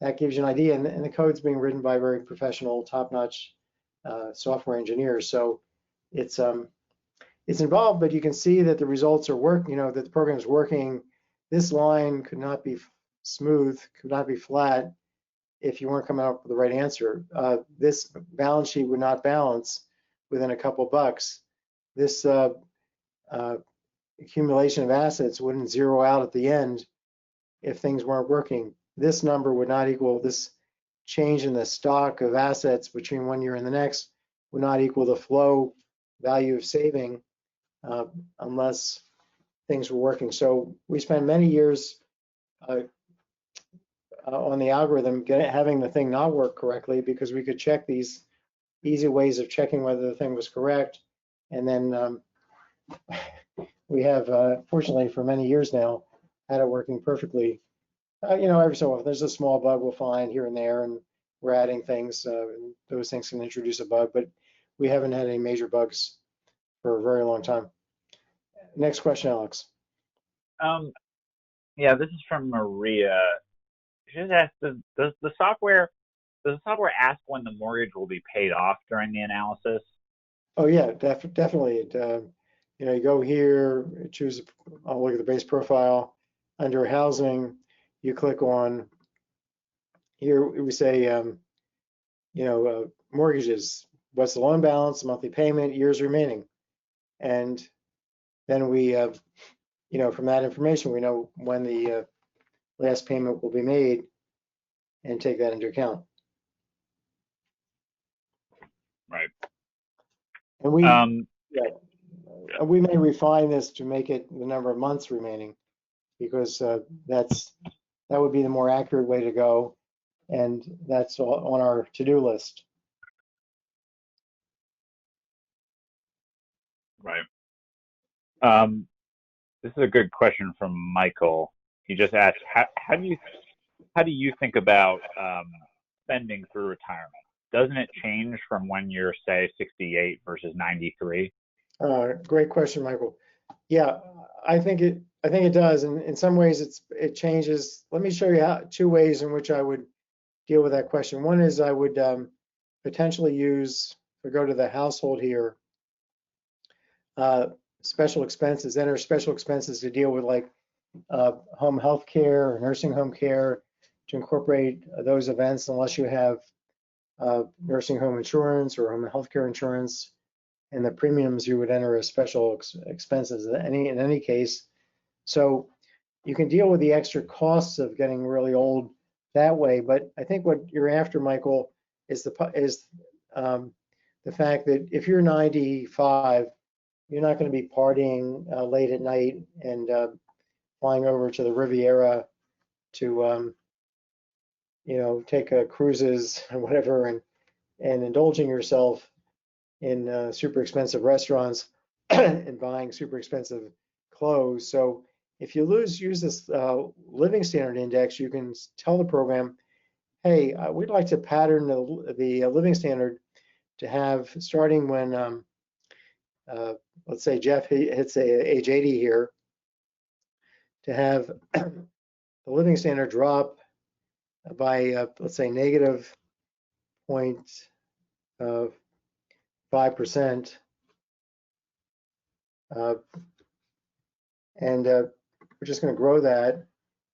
That gives you an idea, and the code's being written by very professional, top-notch software engineers. So it's involved, but you can see that the results are working. That the program's working. This line could not be smooth, could not be flat if you weren't coming up with the right answer. This balance sheet would not balance within a couple bucks. This accumulation of assets wouldn't zero out at the end if things weren't working. This number would not equal, this change in the stock of assets between one year and the next would not equal the flow value of saving unless things were working. So we spent many years on the algorithm having the thing not work correctly, because we could check these easy ways of checking whether the thing was correct. And then we have, fortunately for many years now, had it working perfectly. Every so often there's a small bug we'll find here and there, and we're adding things. And those things can introduce a bug, but we haven't had any major bugs for a very long time. Next question, Alex. Yeah, this is from Maria. She just asked, does the software ask when the mortgage will be paid off during the analysis? Oh yeah, definitely. You go here, choose, I'll look at the base profile. Under housing, you click on, here we say, mortgages, what's the loan balance, monthly payment, years remaining. And then we, from that information, we know when the last payment will be made and take that into account. Right. And we may refine this to make it the number of months remaining, because that would be the more accurate way to go, and that's on our to-do list. Right. This is a good question from Michael. He just asked, how do you think about spending through retirement? Doesn't it change from when you're, say, 68 versus 93? Great question, Michael. Yeah, I think it does, and in some ways it changes. Let me show you two ways in which I would deal with that question. One is I would potentially use, if we go to the household here, special expenses, enter special expenses to deal with like home health care or nursing home care, to incorporate those events unless you have nursing home insurance or home health care insurance. And the premiums you would enter as special expenses in any case. So you can deal with the extra costs of getting really old that way. But I think what you're after, Michael, is the fact that if you're 95, you're not going to be partying late at night and flying over to the Riviera to take cruises and whatever, and indulging yourself in super expensive restaurants and buying super expensive clothes. So if you use this living standard index, you can tell the program, hey, we'd like to pattern the living standard to have, starting when, let's say Jeff hits age 80 here, to have the living standard drop by, let's say, negative 0.5%. And we're just going to grow that.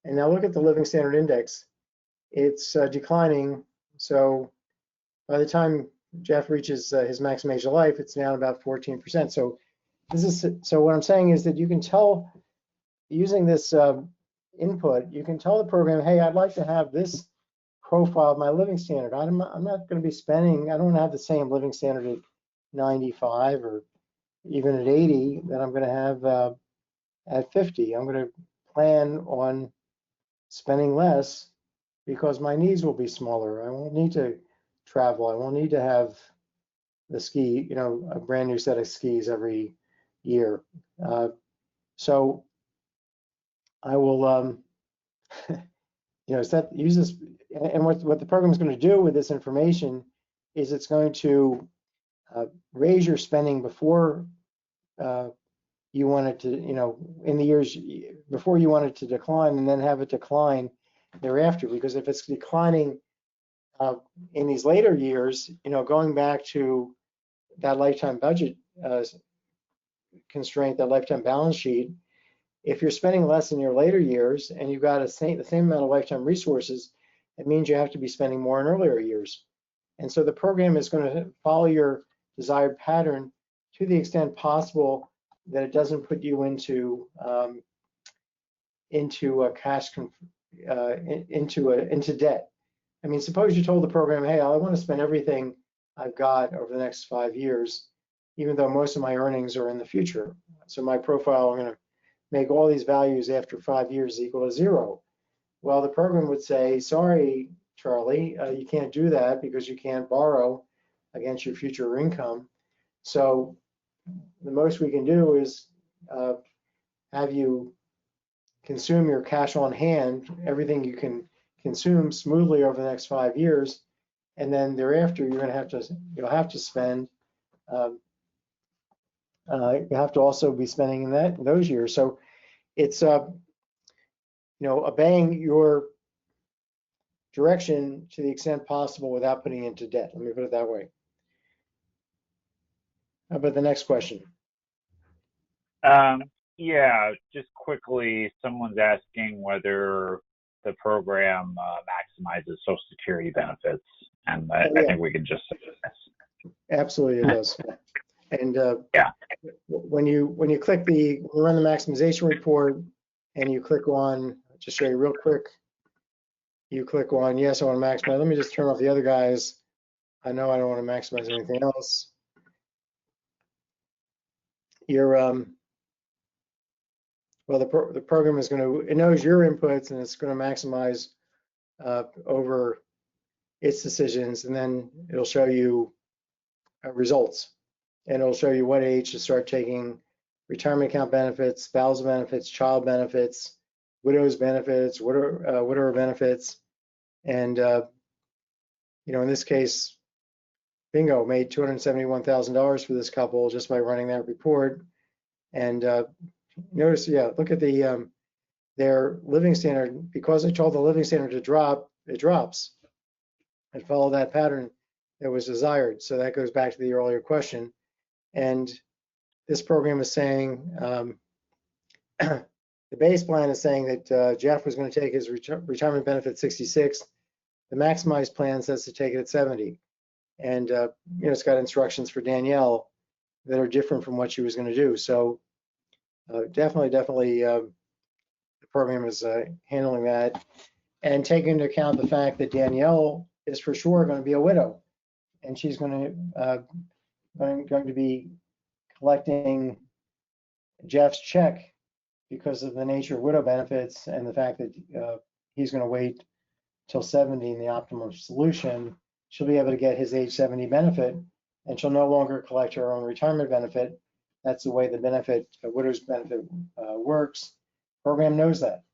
And now look at the living standard index. It's declining. So by the time Jeff reaches his maximum age of life, it's down about 14%. So what I'm saying is that you can tell, using this input, you can tell the program, hey, I'd like to have this profile of my living standard. I'm not going to be spending, I don't have the same living standard at 95 or even at 80 that I'm going to have at 50. I'm going to plan on spending less because my needs will be smaller. I won't need to travel. I won't need to have the ski, a brand new set of skis every year. So I will, use this. And what the program is going to do with this information is it's going to raise your spending before you want it to, in the years before you want it to decline, and then have it decline thereafter. Because if it's declining in these later years, going back to that lifetime budget constraint, that lifetime balance sheet, if you're spending less in your later years and you've got the same amount of lifetime resources, it means you have to be spending more in earlier years. And so the program is going to follow your desired pattern to the extent possible that it doesn't put you into debt. I mean, suppose you told the program, hey, I want to spend everything I've got over the next 5 years, even though most of my earnings are in the future. So my profile, I'm going to make all these values after 5 years equal to 0. Well, the program would say, sorry, Charlie, you can't do that because you can't borrow against your future income. So the most we can do is have you consume your cash on hand, everything you can consume smoothly over the next 5 years, and then thereafter you'll have to spend. You have to also be spending in those years. So it's obeying your direction to the extent possible without putting into debt. Let me put it that way. How about the next question? Yeah, just quickly, someone's asking whether the program maximizes Social Security benefits, and I think we can just say this. Absolutely, it does. And yeah, when you click run the maximization report, and you click on just show you real quick. You click on, yes, I want to maximize. Let me just turn off the other guys. I know I don't want to maximize anything else. Well, the program is going to, it knows your inputs and it's going to maximize over its decisions, and then it'll show you results. And it'll show you what age to start taking retirement account benefits, spousal benefits, child benefits, widow's benefits, widower benefits. And, in this case, bingo, made $271,000 for this couple just by running that report. And notice, look at their living standard. Because I told the living standard to drop, it drops. And follow that pattern that was desired. So that goes back to the earlier question. And this program is saying, the base plan is saying that Jeff was going to take his retirement benefit at 66. The maximized plan says to take it at 70. And, it's got instructions for Danielle that are different from what she was going to do. So definitely, the program is handling that. And taking into account the fact that Danielle is for sure going to be a widow. And she's going to be collecting Jeff's check because of the nature of widow benefits and the fact that he's going to wait till 70 in the optimum solution. She'll be able to get his age 70 benefit, and she'll no longer collect her own retirement benefit. That's the way the widow's benefit works. Program knows that,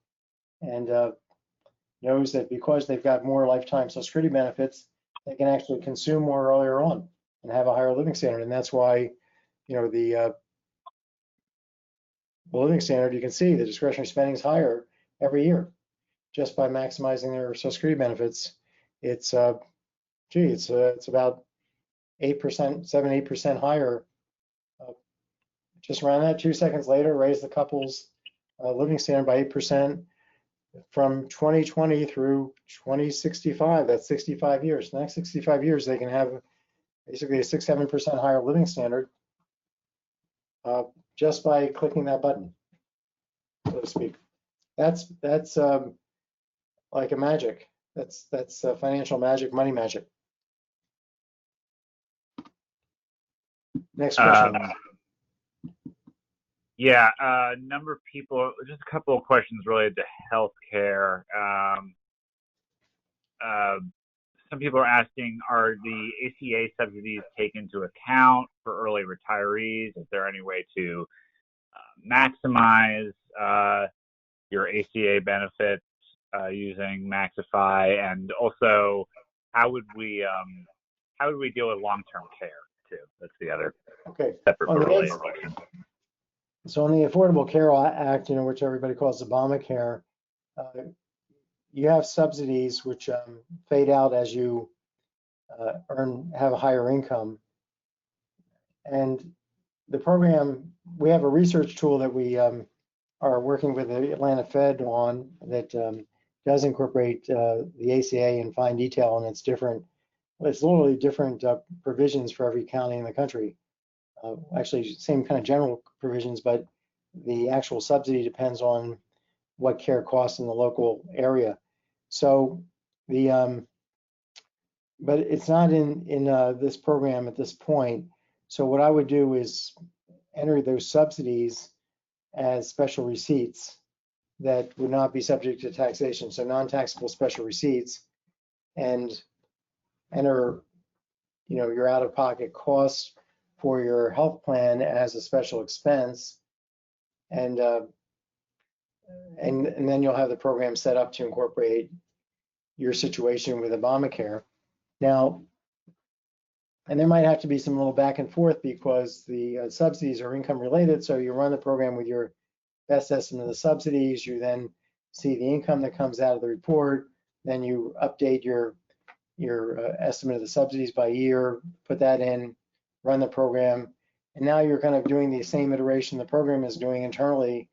and knows that because they've got more lifetime Social Security benefits, they can actually consume more earlier on and have a higher living standard. And that's why, the living standard, you can see the discretionary spending is higher every year just by maximizing their Social Security benefits. It's it's about 8%, 7-8% higher. Just around that, 2 seconds later, raise the couple's living standard by 8% from 2020 through 2065. That's 65 years. The next 65 years, they can have basically a 6-7% higher living standard just by clicking that button, so to speak. That's like a magic. That's financial magic, money magic. Next question. A number of people, just a couple of questions related to healthcare. Some people are asking, are the ACA subsidies taken into account for early retirees? Is there any way to maximize your ACA benefits using Maxify? And also, how would we deal with long-term care too? That's the other separate but related question. So on the Affordable Care Act, which everybody calls Obamacare, you have subsidies which fade out as you have a higher income. And the program, we have a research tool that we are working with the Atlanta Fed on that does incorporate the ACA in fine detail, and it's different. It's literally different provisions for every county in the country. Actually, same kind of general provisions, but the actual subsidy depends on what care costs in the local area. So but it's not in this program at this point. So what I would do is enter those subsidies as special receipts that would not be subject to taxation. So non-taxable special receipts, and enter, your out-of-pocket costs for your health plan as a special expense, and then you'll have the program set up to incorporate your situation with Obamacare. Now, and there might have to be some little back and forth because the subsidies are income related. So you run the program with your best estimate of the subsidies. You then see the income that comes out of the report. Then you update your estimate of the subsidies by year, put that in, run the program. And now you're kind of doing the same iteration the program is doing internally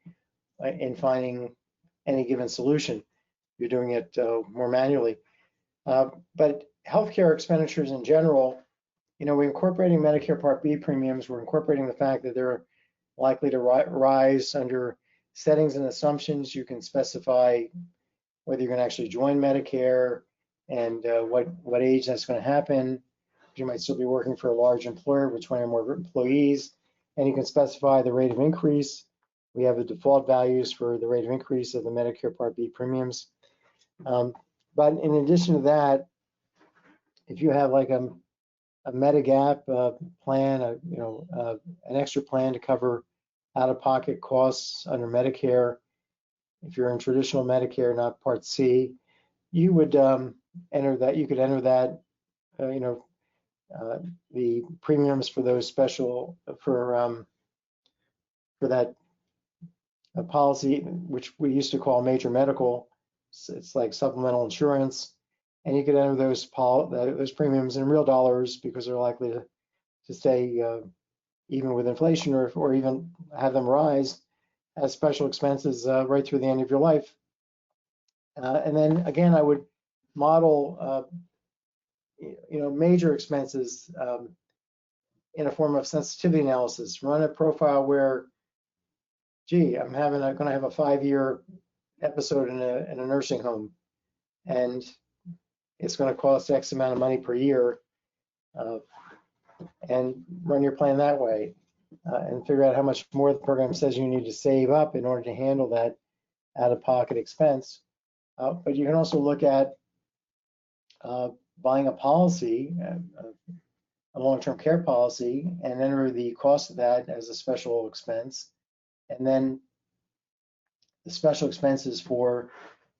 in finding any given solution. You're doing it more manually. But healthcare expenditures in general, we're incorporating Medicare Part B premiums. We're incorporating the fact that they're likely to rise under settings and assumptions, you can specify whether you're going to actually join Medicare and what age that's going to happen. You might still be working for a large employer with 20 or more employees, and you can specify the rate of increase. We have the default values for the rate of increase of the Medicare Part B premiums. But in addition to that, if you have like a Medigap plan, an extra plan to cover out-of-pocket costs under Medicare, if you're in traditional Medicare, not Part C, you would enter that. You could enter that, the premiums for those special for that policy, which we used to call major medical. It's like supplemental insurance, and you could enter those premiums in real dollars because they're likely to stay even with inflation, or even have them rise as special expenses right through the end of your life. And then again, I would model major expenses in a form of sensitivity analysis. Run a profile where, gee, I'm going to have a 5-year episode in a nursing home, and it's going to cost X amount of money per year, and run your plan that way, and figure out how much more the program says you need to save up in order to handle that out-of-pocket expense. But you can also look at buying a policy, a long-term care policy, and enter the cost of that as a special expense. And then the special expenses for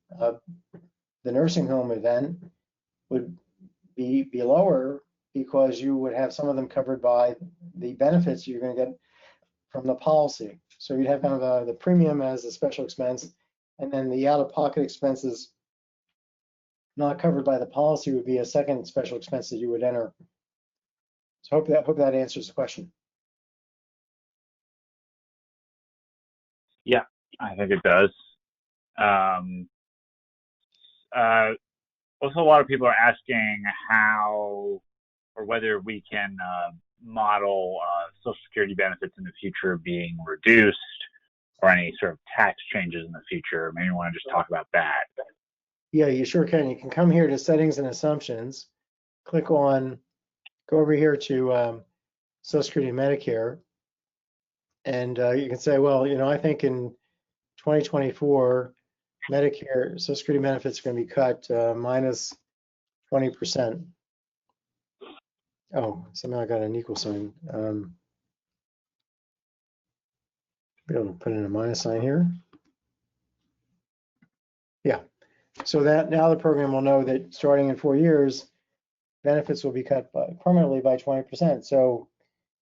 the nursing home event would be lower because you would have some of them covered by the benefits you're going to get from the policy. So you'd have kind of the premium as a special expense, and then the out-of-pocket expenses not covered by the policy would be a second special expense that you would enter. So hope that answers the question. Yeah, I think it does. Also, a lot of people are asking how or whether we can model Social Security benefits in the future being reduced, or any sort of tax changes in the future. Maybe you want to just talk about that. Yeah, you sure can. You can come here to settings and assumptions, go over here to Social Security and Medicare, and you can say, well, I think in 2024, Medicare Social Security benefits are going to be cut minus 20%. Oh, somehow I got an equal sign. Be able to put in a minus sign here. Yeah. So that now the program will know that starting in 4 years, benefits will be cut permanently by 20%. So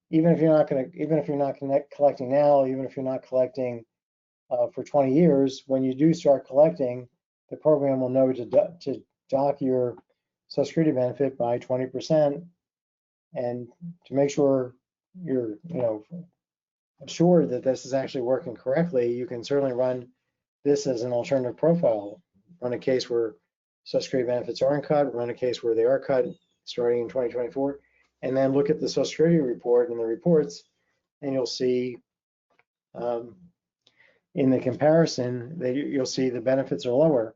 even if you're not collecting now, even if you're not collecting for 20 years, when you do start collecting, the program will know to dock your Social Security benefit by 20%, and to make sure you're assured that this is actually working correctly, you can certainly run this as an alternative profile. Run a case where Social Security benefits aren't cut, run a case where they are cut starting in 2024, and then look at the Social Security report and the reports, and you'll see in the comparison that you'll see the benefits are lower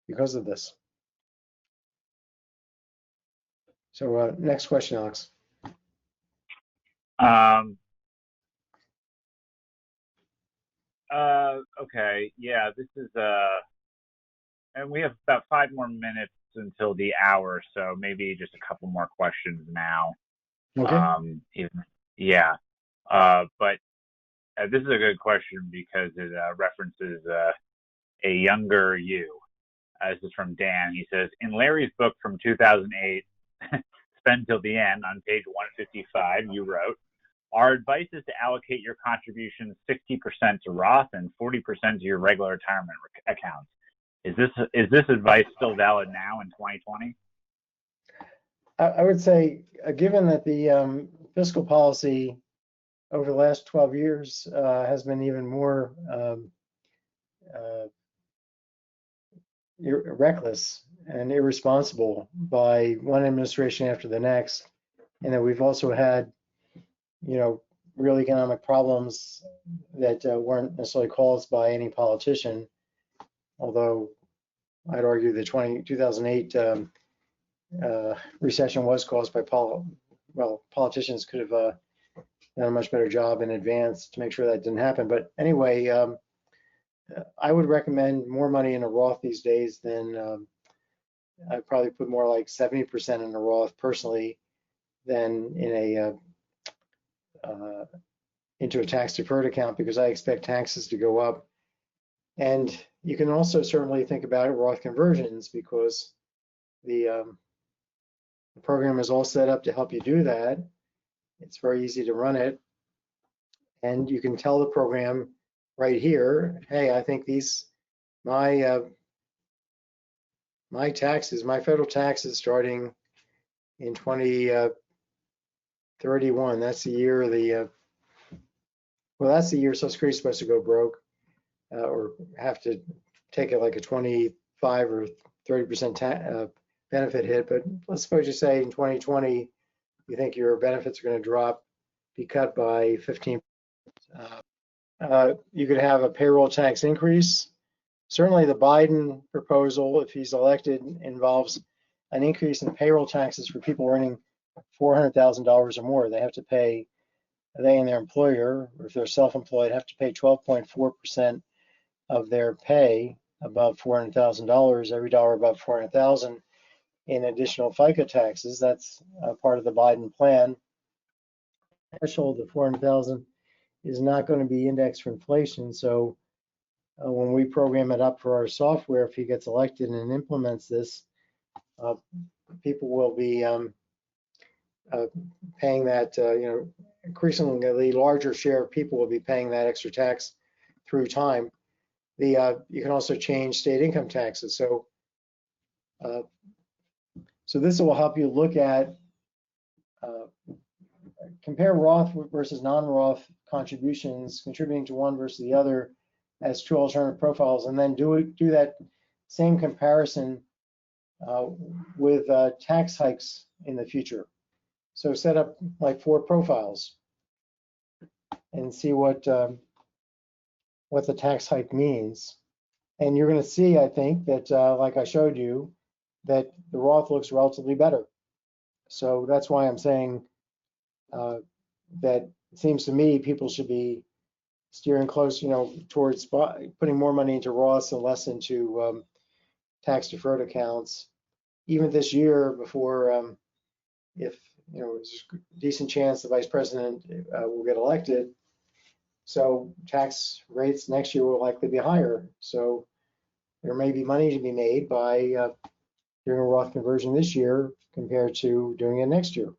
because of this. So next question, Alex. Okay, yeah, this is and we have about 5 more minutes until the hour, so maybe just a couple more questions now. Okay. But this is a good question because it references a younger you. This is from Dan. He says, in Larry's book from 2008, Spend Till the End, on page 155, you wrote, our advice is to allocate your contributions 60% to Roth and 40% to your regular retirement accounts. Is this advice still valid now in 2020? I would say, given that the fiscal policy over the last 12 years has been even more reckless and irresponsible by one administration after the next, and that we've also had real economic problems that weren't necessarily caused by any politician, although I'd argue the 2008 recession was caused by politicians could have done a much better job in advance to make sure that didn't happen. But anyway, I would recommend more money in a Roth these days than I'd probably put more like 70% in a Roth personally than in into a tax deferred account, because I expect taxes to go up. And you can also certainly think about Roth conversions, because the program is all set up to help you do that. It's very easy to run it. And you can tell the program right here, hey, I think my taxes, my federal taxes starting in 2031, that's the year that's the year Social Security is supposed to go broke, or have to take it like a 25 or 30% benefit hit. But let's suppose you say in 2020, you think your benefits are going to be cut by 15%. You could have a payroll tax increase. Certainly the Biden proposal, if he's elected, involves an increase in payroll taxes for people earning $400,000 or more. They and their employer, or if they're self-employed, have to pay 12.4% of their pay above $400,000, every dollar above $400,000 in additional FICA taxes. That's part of the Biden plan. The threshold of $400,000 is not going to be indexed for inflation. So when we program it up for our software, if he gets elected and implements this, people will be paying that, increasingly larger share of people will be paying that extra tax through time. You can also change state income taxes. So this will help you look at, compare Roth versus non-Roth contributions, contributing to one versus the other as two alternative profiles, and then do that same comparison with tax hikes in the future. So set up like 4 profiles and see what the tax hike means. And you're going to see, I think, that like I showed you, that the Roth looks relatively better. So that's why I'm saying that it seems to me people should be steering close, towards putting more money into Roths and less into tax deferred accounts. Even this year, before, if there's a decent chance the vice president will get elected, so tax rates next year will likely be higher. So there may be money to be made by doing a Roth conversion this year compared to doing it next year.